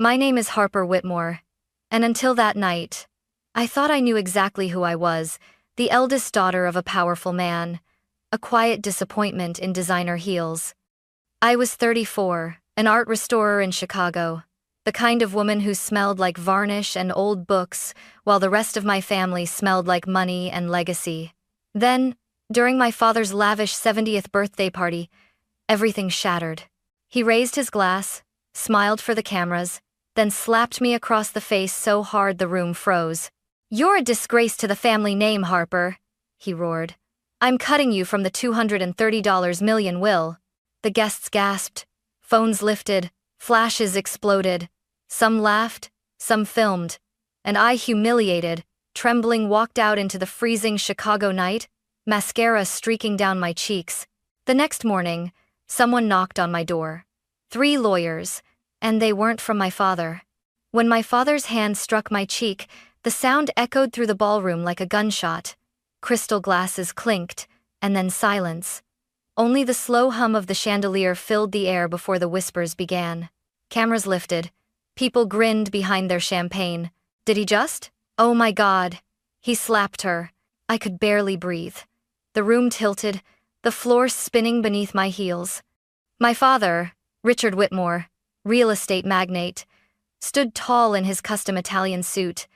My name is Harper Whitmore, and until that night, I thought I knew exactly who I was, the eldest daughter of a powerful man, a quiet disappointment in designer heels. I was 34, an art restorer in Chicago, the kind of woman who smelled like varnish and old books, while the rest of my family smelled like money and legacy. Then, during my father's lavish 70th birthday party, everything shattered. He raised his glass, smiled for the cameras, then slapped me across the face so hard the room froze. "You're a disgrace to the family name, Harper," he roared. "I'm cutting you from the $230 million will." The guests gasped, phones lifted, flashes exploded. Some laughed, some filmed, and I, humiliated, trembling, walked out into the freezing Chicago night, mascara streaking down my cheeks. The next morning, someone knocked on my door. 3 lawyers, and they weren't from my father. When my father's hand struck my cheek, the sound echoed through the ballroom like a gunshot. Crystal glasses clinked, and then silence. Only the slow hum of the chandelier filled the air before the whispers began. Cameras lifted. People grinned behind their champagne. Did he just? Oh my God. He slapped her. I could barely breathe. The room tilted, the floor spinning beneath my heels. My father, Richard Whitmore, real estate magnate, stood tall in his custom Italian suit,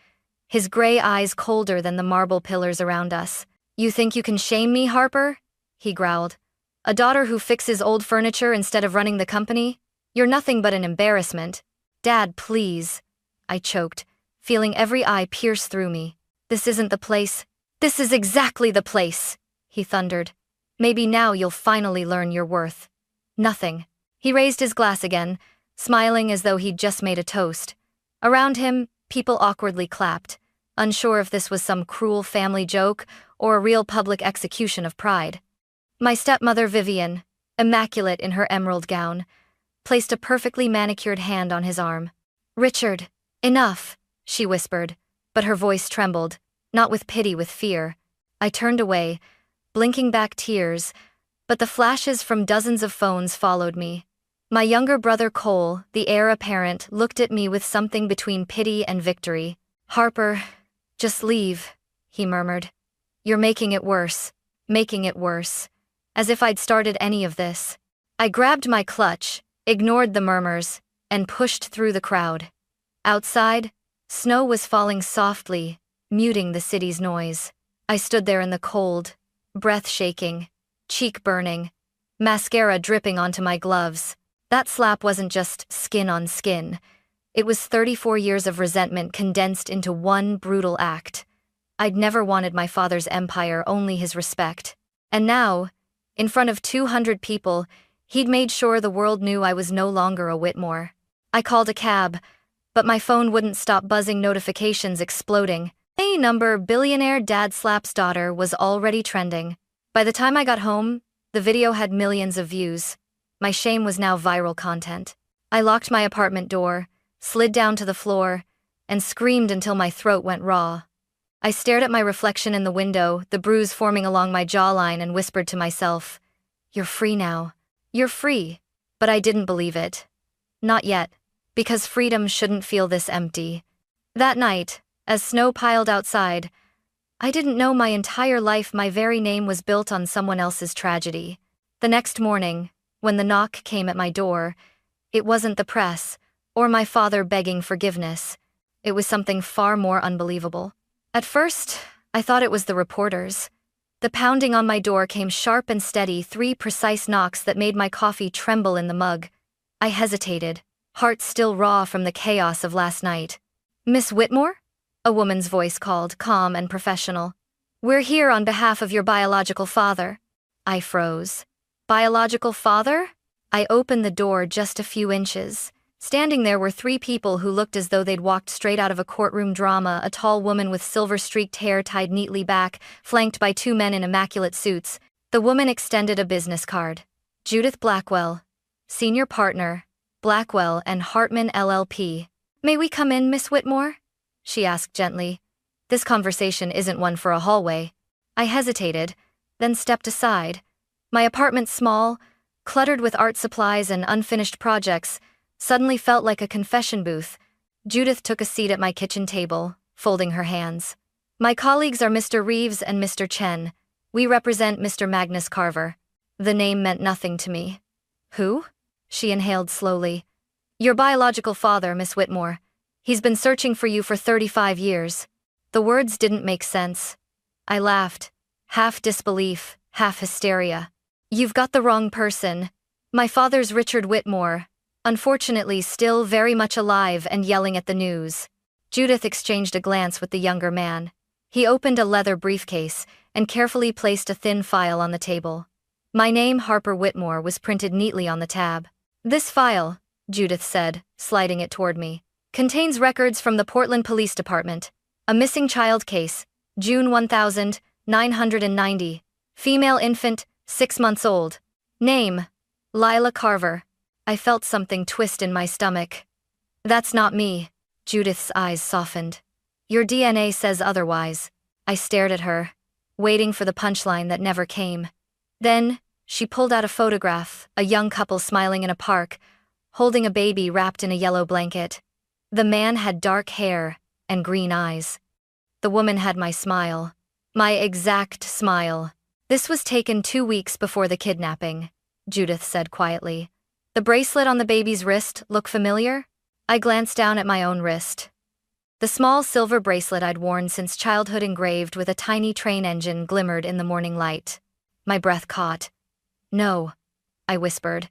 his gray eyes colder than the marble pillars around us. "You think you can shame me, Harper?" he growled. "A daughter who fixes old furniture instead of running the company? You're nothing but an embarrassment." "Dad, please," I choked, feeling every eye pierce through me. "This isn't the place." "This is exactly the place," he thundered. "Maybe now you'll finally learn your worth." Nothing. He raised his glass again, smiling as though he'd just made a toast. Around him, people awkwardly clapped, unsure if this was some cruel family joke or a real public execution of pride. My stepmother Vivian, immaculate in her emerald gown, placed a perfectly manicured hand on his arm. "Richard, enough," she whispered, but her voice trembled, not with pity, with fear. I turned away, blinking back tears, but the flashes from dozens of phones followed me. My younger brother Cole, the heir apparent, looked at me with something between pity and victory. "Harper, just leave," he murmured. "You're making it worse, making it worse." As if I'd started any of this. I grabbed my clutch, ignored the murmurs, and pushed through the crowd. Outside, snow was falling softly, muting the city's noise. I stood there in the cold, breath shaking, cheek burning, mascara dripping onto my gloves. That slap wasn't just skin on skin. It was 34 years of resentment condensed into one brutal act. I'd never wanted my father's empire, only his respect. And now, in front of 200 people, he'd made sure the world knew I was no longer a Whitmore. I called a cab, but my phone wouldn't stop buzzing, notifications exploding. A number, billionaire dad slaps daughter, was already trending. By the time I got home, the video had millions of views. My shame was now viral content. I locked my apartment door, slid down to the floor, and screamed until my throat went raw. I stared at my reflection in the window, the bruise forming along my jawline, and whispered to myself, "You're free now. You're free." But I didn't believe it. Not yet, because freedom shouldn't feel this empty. That night, as snow piled outside, I didn't know my entire life my very name was built on someone else's tragedy. The next morning, when the knock came at my door, it wasn't the press, or my father begging forgiveness. It was something far more unbelievable. At first, I thought it was the reporters. The pounding on my door came sharp and steady, 3 precise knocks that made my coffee tremble in the mug. I hesitated, heart still raw from the chaos of last night. "Miss Whitmore?" a woman's voice called, calm and professional. "We're here on behalf of your biological father." I froze. Biological father? I opened the door just a few inches. Standing there were 3 people who looked as though they'd walked straight out of a courtroom drama, a tall woman with silver-streaked hair tied neatly back, flanked by 2 men in immaculate suits. The woman extended a business card. "Judith Blackwell, Senior Partner, Blackwell and Hartman LLP. "May we come in, Miss Whitmore?" she asked gently. "This conversation isn't one for a hallway." I hesitated, then stepped aside. My apartment small, cluttered with art supplies and unfinished projects, suddenly felt like a confession booth. Judith took a seat at my kitchen table, folding her hands. My colleagues are Mr. Reeves and Mr. Chen. We represent Mr. Magnus Carver. The name meant nothing to me. Who? She inhaled slowly. Your biological father, Miss Whitmore. He's been searching for you for 35 years. The words didn't make sense. I laughed, half disbelief, half hysteria. You've got the wrong person. My father's Richard Whitmore, unfortunately still very much alive and yelling at the news. Judith exchanged a glance with the younger man. He opened a leather briefcase and carefully placed a thin file on the table. My name, Harper Whitmore, was printed neatly on the tab. This file, Judith said, sliding it toward me, contains records from the Portland Police Department. A missing child case, June 1990. Female infant, 6 months old. Name, Lila Carver. I felt something twist in my stomach. That's not me. Judith's eyes softened. Your DNA says otherwise. I stared at her, waiting for the punchline that never came. Then, she pulled out a photograph, a young couple smiling in a park, holding a baby wrapped in a yellow blanket. The man had dark hair and green eyes. The woman had my smile. My exact smile. This was taken 2 weeks before the kidnapping, Judith said quietly. The bracelet on the baby's wrist look familiar? I glanced down at my own wrist. The small silver bracelet I'd worn since childhood engraved with a tiny train engine glimmered in the morning light. My breath caught. No, I whispered.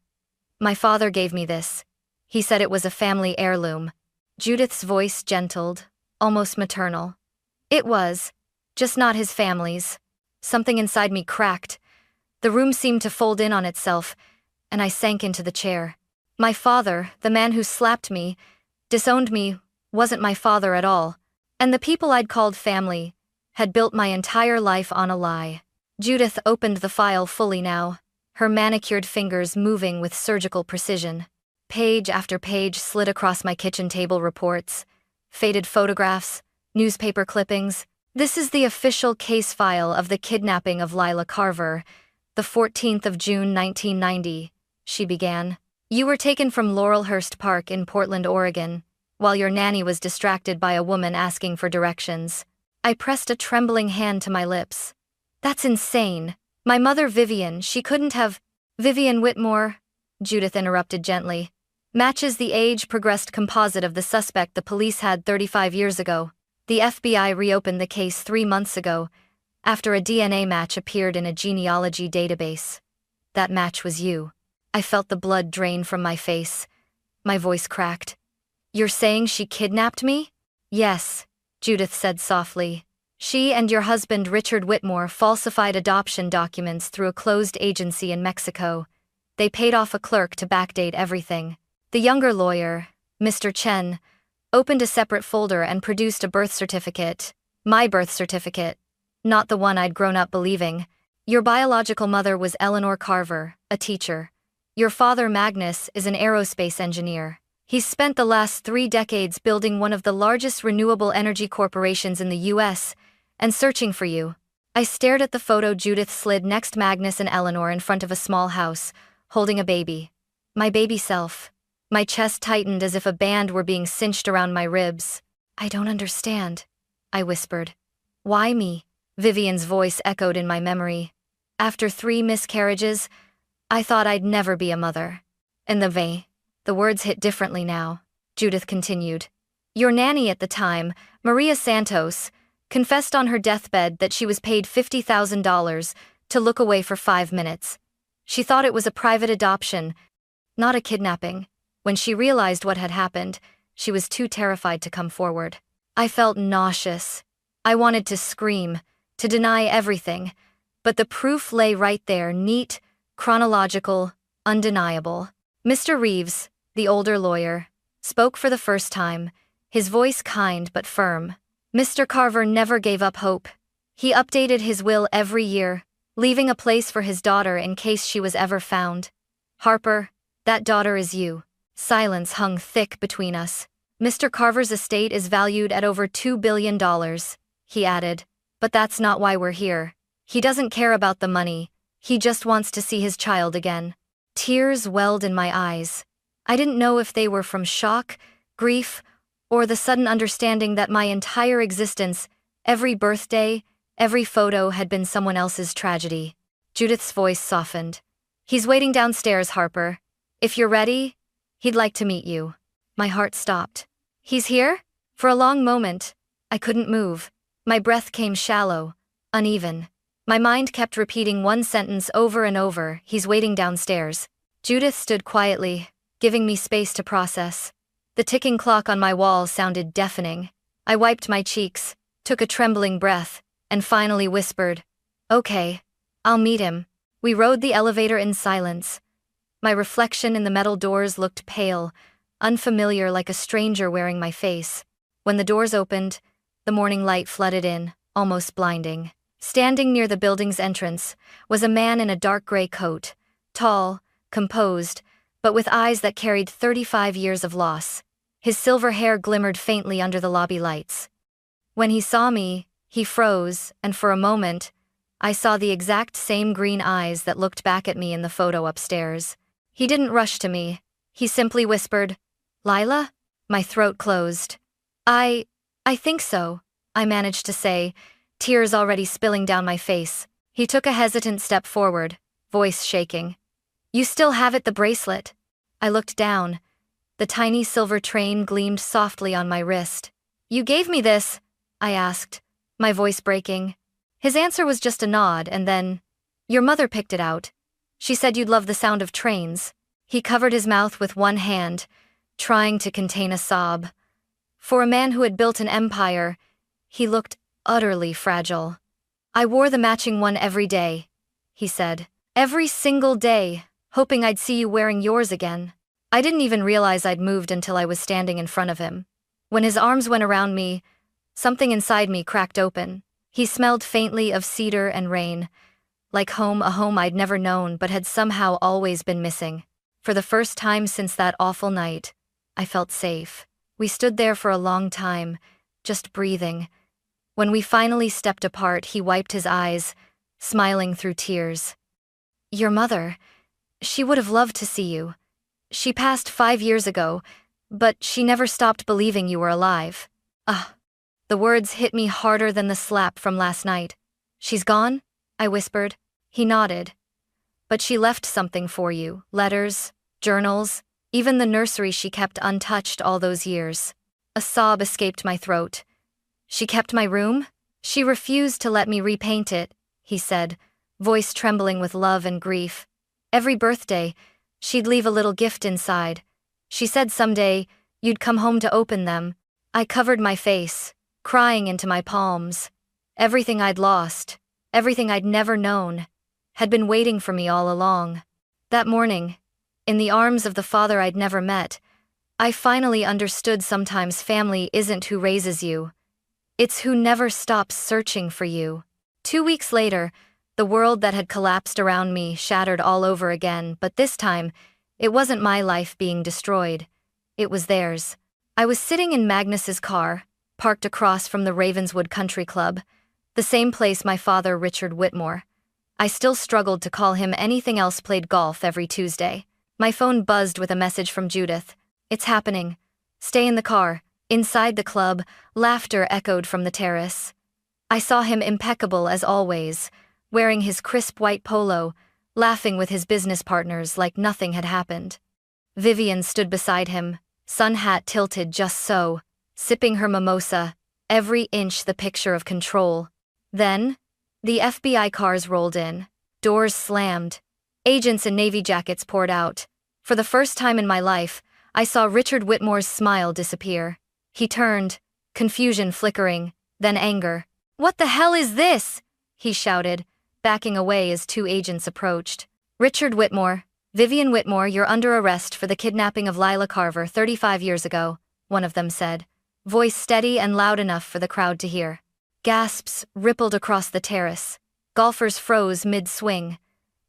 My father gave me this. He said it was a family heirloom. Judith's voice gentled, almost maternal. It was, just not his family's. Something inside me cracked. The room seemed to fold in on itself, and I sank into the chair. My father, the man who slapped me, disowned me, wasn't my father at all. And the people I'd called family had built my entire life on a lie. Judith opened the file fully now, her manicured fingers moving with surgical precision. Page after page slid across my kitchen table reports, faded photographs, newspaper clippings. This is the official case file of the kidnapping of Lila Carver, the 14th of June 1990, she began. You were taken from Laurelhurst Park in Portland, Oregon, while your nanny was distracted by a woman asking for directions. I pressed a trembling hand to my lips. That's insane. My mother Vivian, she couldn't have— Vivian Whitmore, Judith interrupted gently. Matches the age-progressed composite of the suspect the police had 35 years ago. The FBI reopened the case 3 months ago, after a DNA match appeared in a genealogy database. That match was you. I felt the blood drain from my face. My voice cracked. You're saying she kidnapped me? Yes, Judith said softly. She and your husband Richard Whitmore falsified adoption documents through a closed agency in Mexico. They paid off a clerk to backdate everything. The younger lawyer, Mr. Chen, opened a separate folder and produced a birth certificate. My birth certificate. Not the one I'd grown up believing. Your biological mother was Eleanor Carver, a teacher. Your father Magnus is an aerospace engineer. He's spent the last 3 decades building one of the largest renewable energy corporations in the U.S., and searching for you. I stared at the photo Judith slid next Magnus and Eleanor in front of a small house, holding a baby. My baby self. My chest tightened as if a band were being cinched around my ribs. I don't understand, I whispered. Why me? Vivian's voice echoed in my memory. After 3 miscarriages, I thought I'd never be a mother. And the words hit differently now. Judith continued. Your nanny at the time, Maria Santos, confessed on her deathbed that she was paid $50,000 to look away for 5 minutes. She thought it was a private adoption, not a kidnapping. When she realized what had happened, she was too terrified to come forward. I felt nauseous. I wanted to scream, to deny everything, but the proof lay right there, neat, chronological, undeniable. Mr. Reeves, the older lawyer, spoke for the first time, his voice kind but firm. Mr. Carver never gave up hope. He updated his will every year, leaving a place for his daughter in case she was ever found. Harper, that daughter is you. Silence hung thick between us. Mr. Carver's estate is valued at over $2 billion, he added. But that's not why we're here. He doesn't care about the money. He just wants to see his child again. Tears welled in my eyes. I didn't know if they were from shock, grief, or the sudden understanding that my entire existence, every birthday, every photo had been someone else's tragedy. Judith's voice softened. "He's waiting downstairs, Harper. If you're ready, he'd like to meet you." My heart stopped. "He's here?" For a long moment, I couldn't move. My breath came shallow, uneven. My mind kept repeating one sentence over and over: "He's waiting downstairs." Judith stood quietly, giving me space to process. The ticking clock on my wall sounded deafening. I wiped my cheeks, took a trembling breath, and finally whispered, "Okay, I'll meet him." We rode the elevator in silence. My reflection in the metal doors looked pale, unfamiliar, like a stranger wearing my face. When the doors opened, the morning light flooded in, almost blinding. Standing near the building's entrance was a man in a dark gray coat, tall, composed, but with eyes that carried 35 years of loss. His silver hair glimmered faintly under the lobby lights. When he saw me, he froze, and for a moment, I saw the exact same green eyes that looked back at me in the photo upstairs. He didn't rush to me. He simply whispered, "Lila?" My throat closed. I think so," I managed to say, tears already spilling down my face. He took a hesitant step forward, voice shaking. "You still have it, the bracelet?" I looked down. The tiny silver train gleamed softly on my wrist. "You gave me this?" I asked, my voice breaking. His answer was just a nod, and then, "Your mother picked it out. She said you'd love the sound of trains." He covered his mouth with one hand, trying to contain a sob. For a man who had built an empire, he looked utterly fragile. "I wore the matching one every day," he said. "Every single day, hoping I'd see you wearing yours again." I didn't even realize I'd moved until I was standing in front of him. When his arms went around me, something inside me cracked open. He smelled faintly of cedar and rain, like home, a home I'd never known but had somehow always been missing. For the first time since that awful night, I felt safe. We stood there for a long time, just breathing. When we finally stepped apart, he wiped his eyes, smiling through tears. "Your mother, she would have loved to see you. She passed 5 years ago, but she never stopped believing you were alive." Ah, the words hit me harder than the slap from last night. "She's gone?" I whispered. He nodded. "But she left something for you, letters, journals, even the nursery she kept untouched all those years." A sob escaped my throat. "She kept my room? She refused to let me repaint it," he said, voice trembling with love and grief. "Every birthday, she'd leave a little gift inside. She said someday, you'd come home to open them." I covered my face, crying into my palms. Everything I'd lost, everything I'd never known, had been waiting for me all along. That morning, in the arms of the father I'd never met, I finally understood sometimes family isn't who raises you. It's who never stops searching for you. 2 weeks later, the world that had collapsed around me shattered all over again, but this time, it wasn't my life being destroyed. It was theirs. I was sitting in Magnus's car, parked across from the Ravenswood Country Club, the same place my father, Richard Whitmore. I still struggled to call him anything else, played golf every Tuesday. My phone buzzed with a message from Judith. "It's happening. Stay in the car." Inside the club, laughter echoed from the terrace. I saw him, impeccable as always, wearing his crisp white polo, laughing with his business partners like nothing had happened. Vivian stood beside him, sun hat tilted just so, sipping her mimosa, every inch the picture of control. Then, the FBI cars rolled in. Doors slammed. Agents in navy jackets poured out. For the first time in my life, I saw Richard Whitmore's smile disappear. He turned, confusion flickering, then anger. "What the hell is this?" he shouted, backing away as 2 agents approached. "Richard Whitmore, Vivian Whitmore, you're under arrest for the kidnapping of Lila Carver 35 years ago," one of them said, voice steady and loud enough for the crowd to hear. Gasps rippled across the terrace. Golfers froze mid-swing.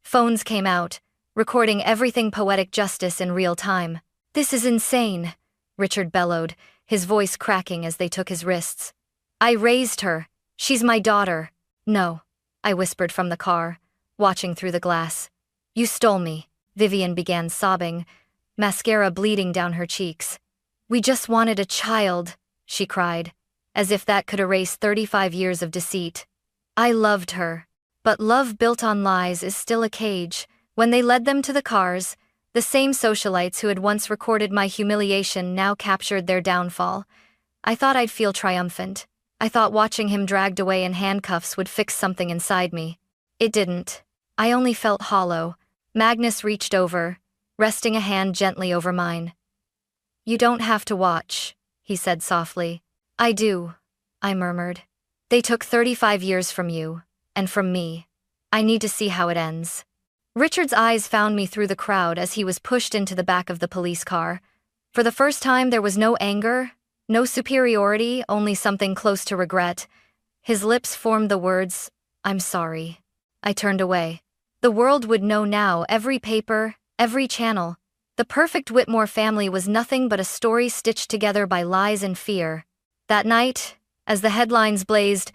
Phones came out, recording everything, poetic justice in real time. "This is insane," Richard bellowed, his voice cracking as they took his wrists. "I raised her. She's my daughter." "No," I whispered from the car, watching through the glass. "You stole me." Vivian began sobbing, mascara bleeding down her cheeks. "We just wanted a child," she cried, as if that could erase 35 years of deceit. I loved her. But love built on lies is still a cage. When they led them to the cars, the same socialites who had once recorded my humiliation now captured their downfall. I thought I'd feel triumphant. I thought watching him dragged away in handcuffs would fix something inside me. It didn't. I only felt hollow. Magnus reached over, resting a hand gently over mine. "You don't have to watch," he said softly. "I do," I murmured. "They took 35 years from you, and from me. I need to see how it ends." Richard's eyes found me through the crowd as he was pushed into the back of the police car. For the first time there was no anger, no superiority, only something close to regret. His lips formed the words, "I'm sorry." I turned away. The world would know now, every paper, every channel. The perfect Whitmore family was nothing but a story stitched together by lies and fear. That night, as the headlines blazed,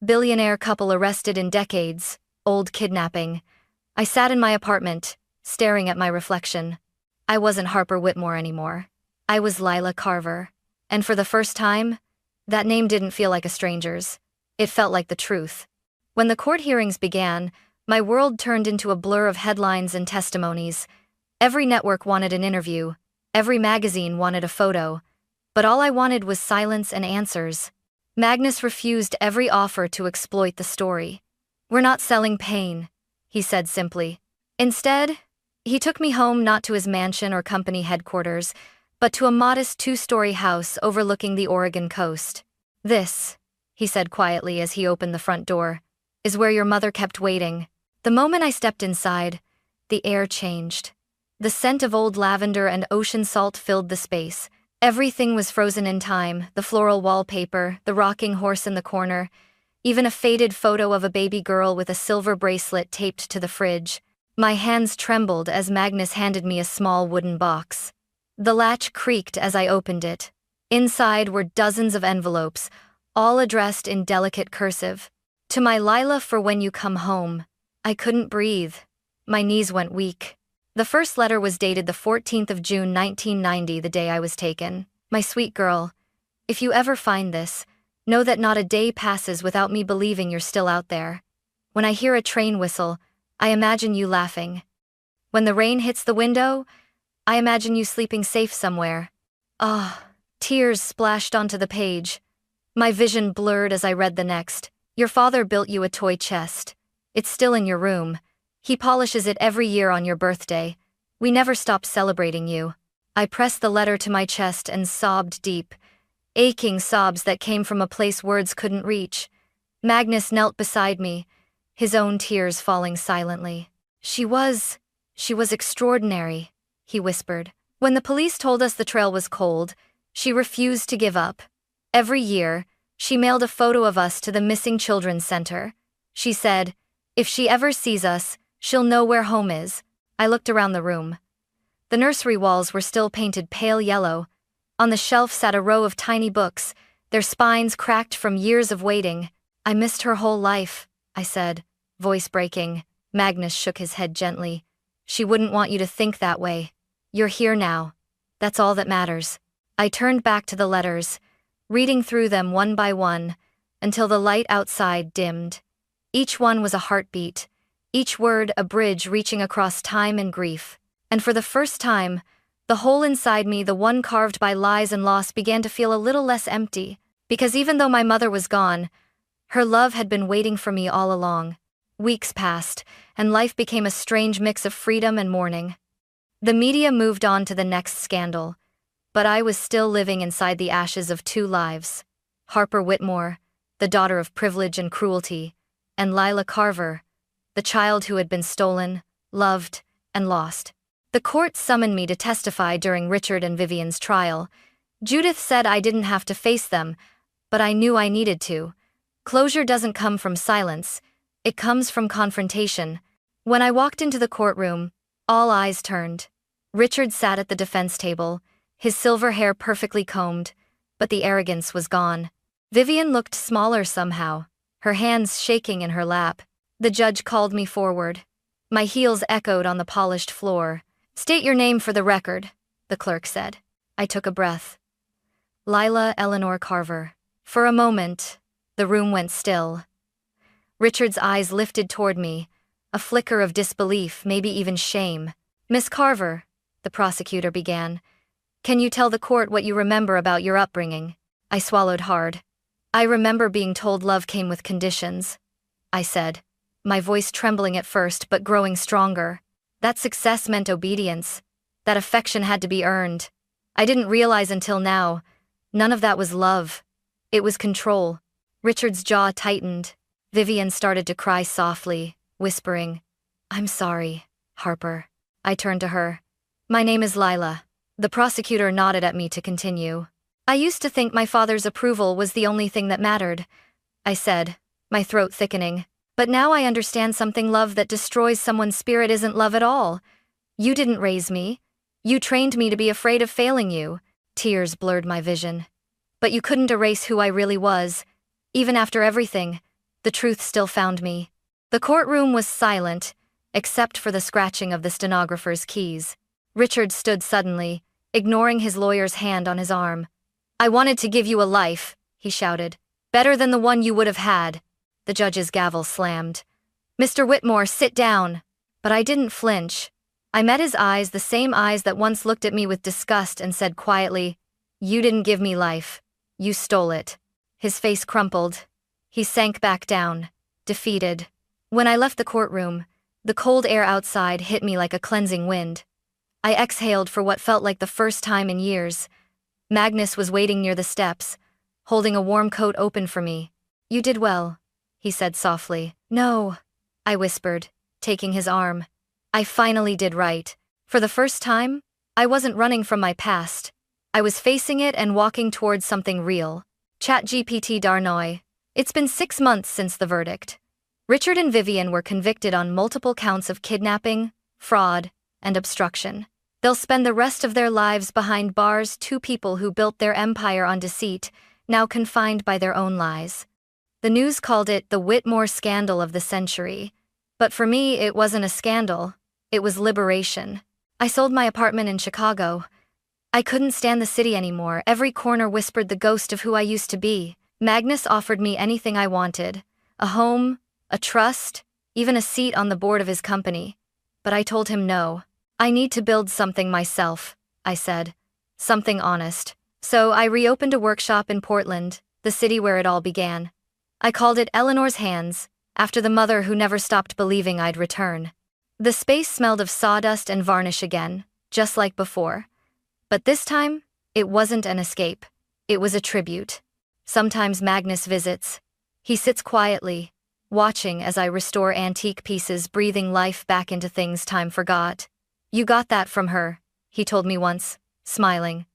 "Billionaire couple arrested in decades, old kidnapping," I sat in my apartment, staring at my reflection. I wasn't Harper Whitmore anymore. I was Lila Carver. And for the first time, that name didn't feel like a stranger's. It felt like the truth. When the court hearings began, my world turned into a blur of headlines and testimonies. Every network wanted an interview. Every magazine wanted a photo. But all I wanted was silence and answers. Magnus refused every offer to exploit the story. "We're not selling pain," he said simply. Instead, he took me home, not to his mansion or company headquarters, but to a modest 2-story house overlooking the Oregon coast. "This," he said quietly as he opened the front door, "is where your mother kept waiting." The moment I stepped inside, the air changed. The scent of old lavender and ocean salt filled the space. Everything was frozen in time, the floral wallpaper, the rocking horse in the corner, even a faded photo of a baby girl with a silver bracelet taped to the fridge. My hands trembled as Magnus handed me a small wooden box. The latch creaked as I opened it. Inside were dozens of envelopes, all addressed in delicate cursive. "To my Lila, for when you come home." I couldn't breathe. My knees went weak. The first letter was dated the 14th of June 1990, the day I was taken. "My sweet girl, if you ever find this, know that not a day passes without me believing you're still out there. When I hear a train whistle, I imagine you laughing. When the rain hits the window, I imagine you sleeping safe somewhere." Ah, tears splashed onto the page. My vision blurred as I read the next. "Your father built you a toy chest. It's still in your room. He polishes it every year on your birthday. We never stop celebrating you." I pressed the letter to my chest and sobbed deep. Aching sobs that came from a place words couldn't reach. Magnus knelt beside me, his own tears falling silently. She was extraordinary," he whispered. "When the police told us the trail was cold, she refused to give up. Every year, she mailed a photo of us to the Missing Children's Center. She said, if she ever sees us, she'll know where home is." I looked around the room. The nursery walls were still painted pale yellow. On the shelf sat a row of tiny books, their spines cracked from years of waiting. "I missed her whole life," I said, voice breaking. Magnus shook his head gently. "She wouldn't want you to think that way. You're here now. That's all that matters." I turned back to the letters, reading through them one by one, until the light outside dimmed. Each one was a heartbeat, each word a bridge reaching across time and grief. And for the first time, the hole inside me, the one carved by lies and loss, began to feel a little less empty, because even though my mother was gone, her love had been waiting for me all along. Weeks passed, and life became a strange mix of freedom and mourning. The media moved on to the next scandal, but I was still living inside the ashes of 2 lives. Harper Whitmore, the daughter of privilege and cruelty, and Lila Carver, the child who had been stolen, loved, and lost. The court summoned me to testify during Richard and Vivian's trial. Judith said I didn't have to face them, but I knew I needed to. Closure doesn't come from silence, it comes from confrontation. When I walked into the courtroom, all eyes turned. Richard sat at the defense table, his silver hair perfectly combed, but the arrogance was gone. Vivian looked smaller somehow, her hands shaking in her lap. The judge called me forward. My heels echoed on the polished floor. "State your name for the record," the clerk said. I took a breath. Lila Carver. For a moment, the room went still. Richard's eyes lifted toward me, a flicker of disbelief, maybe even shame. Miss Carver, the prosecutor began, can you tell the court what you remember about your upbringing? I swallowed hard. I remember being told love came with conditions, I said, my voice trembling at first but growing stronger. That success meant obedience, that affection had to be earned. I didn't realize until now, none of that was love. It was control. Richard's jaw tightened. Vivian started to cry softly, whispering, I'm sorry, Harper. I turned to her. My name is Lila. The prosecutor nodded at me to continue. I used to think my father's approval was the only thing that mattered, I said, my throat thickening. But now I understand something. Love that destroys someone's spirit isn't love at all. You didn't raise me. You trained me to be afraid of failing you. Tears blurred my vision. But you couldn't erase who I really was. Even after everything, the truth still found me. The courtroom was silent, except for the scratching of the stenographer's keys. Richard stood suddenly, ignoring his lawyer's hand on his arm. I wanted to give you a life, he shouted. Better than the one you would have had. The judge's gavel slammed. Mr. Whitmore, sit down. But I didn't flinch. I met his eyes, the same eyes that once looked at me with disgust, and said quietly, You didn't give me life. You stole it. His face crumpled. He sank back down, defeated. When I left the courtroom, the cold air outside hit me like a cleansing wind. I exhaled for what felt like the first time in years. Magnus was waiting near the steps, holding a warm coat open for me. You did well, he said softly. No, I whispered, taking his arm. I finally did right. For the first time, I wasn't running from my past. I was facing it and walking towards something real. ChatGPT Darnoy. It's been 6 months since the verdict. Richard and Vivian were convicted on multiple counts of kidnapping, fraud, and obstruction. They'll spend the rest of their lives behind bars. Two people who built their empire on deceit, now confined by their own lies. The news called it the Whitmore scandal of the century. But for me, it wasn't a scandal. It was liberation. I sold my apartment in Chicago. I couldn't stand the city anymore. Every corner whispered the ghost of who I used to be. Magnus offered me anything I wanted. A home, a trust, even a seat on the board of his company. But I told him no. I need to build something myself, I said. Something honest. So I reopened a workshop in Portland, the city where it all began. I called it Eleanor's Hands, after the mother who never stopped believing I'd return. The space smelled of sawdust and varnish again, just like before. But this time, it wasn't an escape. It was a tribute. Sometimes Magnus visits. He sits quietly, watching as I restore antique pieces, breathing life back into things time forgot. You got that from her, he told me once, smiling.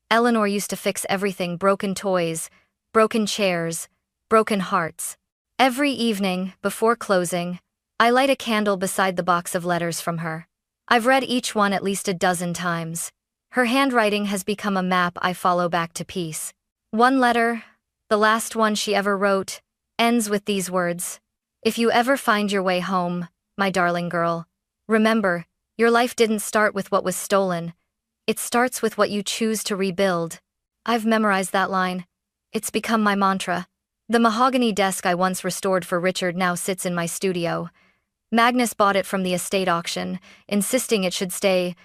Eleanor used to fix everything: broken toys, broken chairs, broken hearts. Every evening, before closing, I light a candle beside the box of letters from her. I've read each one at least a dozen times. Her handwriting has become a map I follow back to peace. One letter, the last one she ever wrote, ends with these words. If you ever find your way home, my darling girl, remember, your life didn't start with what was stolen. It starts with what you choose to rebuild. I've memorized that line. It's become my mantra. The mahogany desk I once restored for Richard now sits in my studio. Magnus bought it from the estate auction, insisting it should stay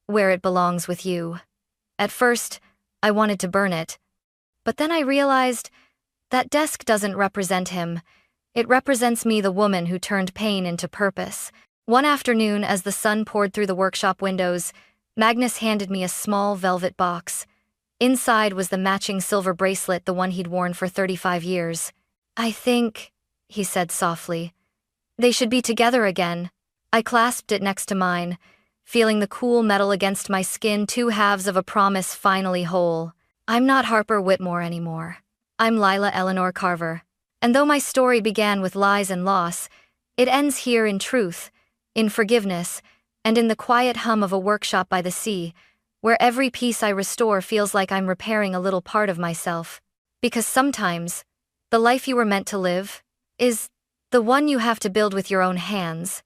where it belongs with you. At first, I wanted to burn it. But then I realized that desk doesn't represent him. It represents me, the woman who turned pain into purpose. One afternoon, as the sun poured through the workshop windows, Magnus handed me a small velvet box. Inside was the matching silver bracelet, the one he'd worn for 35 years. I think, he said softly, they should be together again. I clasped it next to mine, feeling the cool metal against my skin, two halves of a promise finally whole. I'm not Harper Whitmore anymore. I'm Lila Carver. And though my story began with lies and loss, it ends here in truth, in forgiveness, and in the quiet hum of a workshop by the sea, where every piece I restore feels like I'm repairing a little part of myself. Because sometimes, the life you were meant to live is the one you have to build with your own hands.